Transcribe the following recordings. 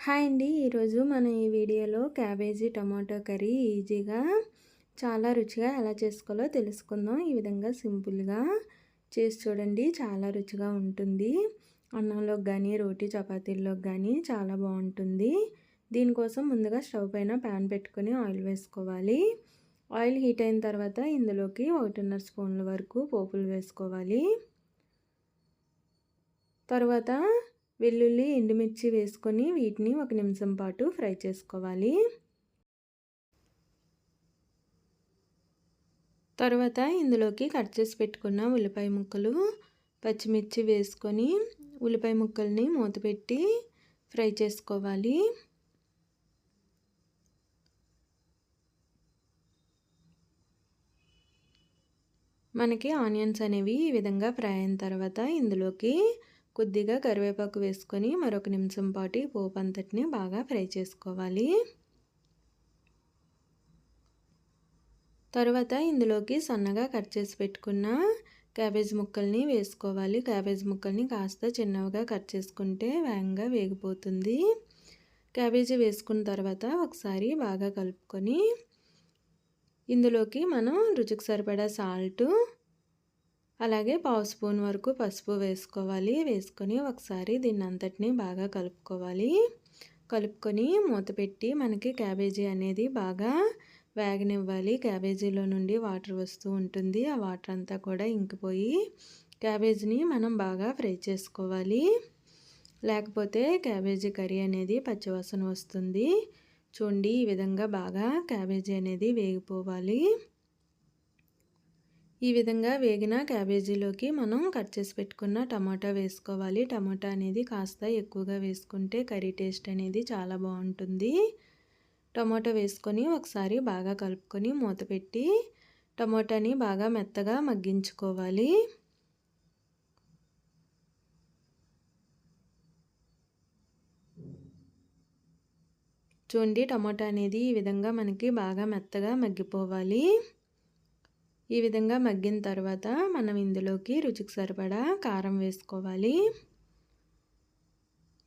Hi అండి. ఈరోజు మనం ఈ వీడియోలో క్యాబేజీ టమాటో కర్రీ ఈజీగా చాలా రుచిగా ఎలా చేసుకోవాలో తెలుసుకుందాం. ఈ విధంగా సింపుల్గా చేసి చూడండి, చాలా రుచిగా ఉంటుంది. అన్నంలోకి కానీ రోటీ చపాతీల్లోకి కానీ చాలా బాగుంటుంది. దీనికోసం ముందుగా స్టవ్ పైన ప్యాన్ పెట్టుకొని ఆయిల్ వేసుకోవాలి. ఆయిల్ హీట్ అయిన తర్వాత ఇందులోకి 1.5 స్పూన్ల వరకు పోపులు వేసుకోవాలి. తర్వాత వెల్లుల్లి, ఎండుమిర్చి వేసుకొని వీటిని 1 నిమిషం పాటు ఫ్రై చేసుకోవాలి. తర్వాత ఇందులోకి కట్ చేసి పెట్టుకున్న ఉల్లిపాయ ముక్కలు, పచ్చిమిర్చి వేసుకొని ఉల్లిపాయ ముక్కల్ని మూతపెట్టి ఫ్రై చేసుకోవాలి. మనకి ఆనియన్స్ అనేవి ఈ విధంగా ఫ్రై అయిన తర్వాత ఇందులోకి కొద్దిగా కరివేపాకు వేసుకొని మరొక నిమిషం పాటు పోపు అంతటిని బాగా ఫ్రై చేసుకోవాలి. తర్వాత ఇందులోకి సన్నగా కట్ చేసి పెట్టుకున్న క్యాబేజ్ ముక్కల్ని వేసుకోవాలి. క్యాబేజ్ ముక్కల్ని కాస్త చిన్నగా కట్ చేసుకుంటే వేగంగా వేగిపోతుంది. క్యాబేజీ వేసుకున్న తర్వాత ఒకసారి బాగా కలుపుకొని ఇందులోకి మనం రుచికి సరిపడా సాల్ట్, అలాగే 1/2 స్పూన్ వరకు పసుపు వేసుకోవాలి. వేసుకొని ఒకసారి దీన్ని అంతటిని బాగా కలుపుకోవాలి. కలుపుకొని మూత పెట్టి మనకి క్యాబేజీ అనేది బాగా వేగనివ్వాలి. క్యాబేజీలో నుండి వాటర్ వస్తూ ఉంటుంది. ఆ వాటర్ అంతా కూడా ఇంకిపోయి క్యాబేజీని మనం బాగా ఫ్రై చేసుకోవాలి. లేకపోతే క్యాబేజీ కర్రీ అనేది పచ్చివాసన వస్తుంది. చూడండి, ఈ విధంగా బాగా క్యాబేజీ అనేది వేగిపోవాలి. ఈ విధంగా వేగిన క్యాబేజీలోకి మనం కట్ చేసి పెట్టుకున్న టమాటా వేసుకోవాలి. టమాటా అనేది కాస్త ఎక్కువగా వేసుకుంటే కర్రీ టేస్ట్ అనేది చాలా బాగుంటుంది. టమాటా వేసుకొని ఒకసారి బాగా కలుపుకొని మూత పెట్టి టమాటాని బాగా మెత్తగా మగ్గించుకోవాలి. చూడండి, టమాటా అనేది ఈ విధంగా మనకి బాగా మెత్తగా మగ్గిపోవాలి. ఈ విధంగా మగ్గిన తర్వాత మనం ఇందులోకి రుచికి సరిపడా కారం వేసుకోవాలి.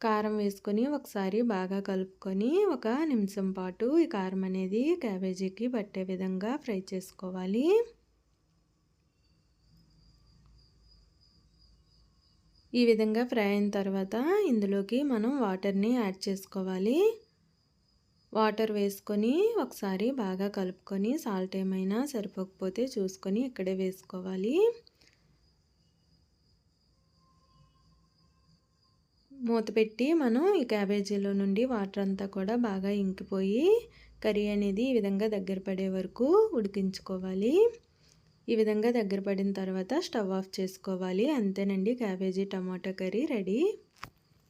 కారం వేసుకొని ఒకసారి బాగా కలుపుకొని 1 నిమిషం పాటు ఈ కారం అనేది క్యాబేజీకి పట్టే విధంగా ఫ్రై చేసుకోవాలి. ఈ విధంగా ఫ్రై అయిన తర్వాత ఇందులోకి మనం వాటర్ని యాడ్ చేసుకోవాలి. వాటర్ వేసుకొని ఒకసారి బాగా కలుపుకొని సాల్ట్ ఏమైనా సరిపోకపోతే చూసుకొని ఇక్కడే వేసుకోవాలి. మూత పెట్టి మనం ఈ క్యాబేజీలో నుండి వాటర్ అంతా కూడా బాగా ఇంకిపోయి కర్రీ అనేది ఈ విధంగా దగ్గర పడే వరకు ఉడికించుకోవాలి. ఈ విధంగా దగ్గర పడిన తర్వాత స్టవ్ ఆఫ్ చేసుకోవాలి. అంతేనండి, క్యాబేజీ టమాటా కర్రీ రెడీ.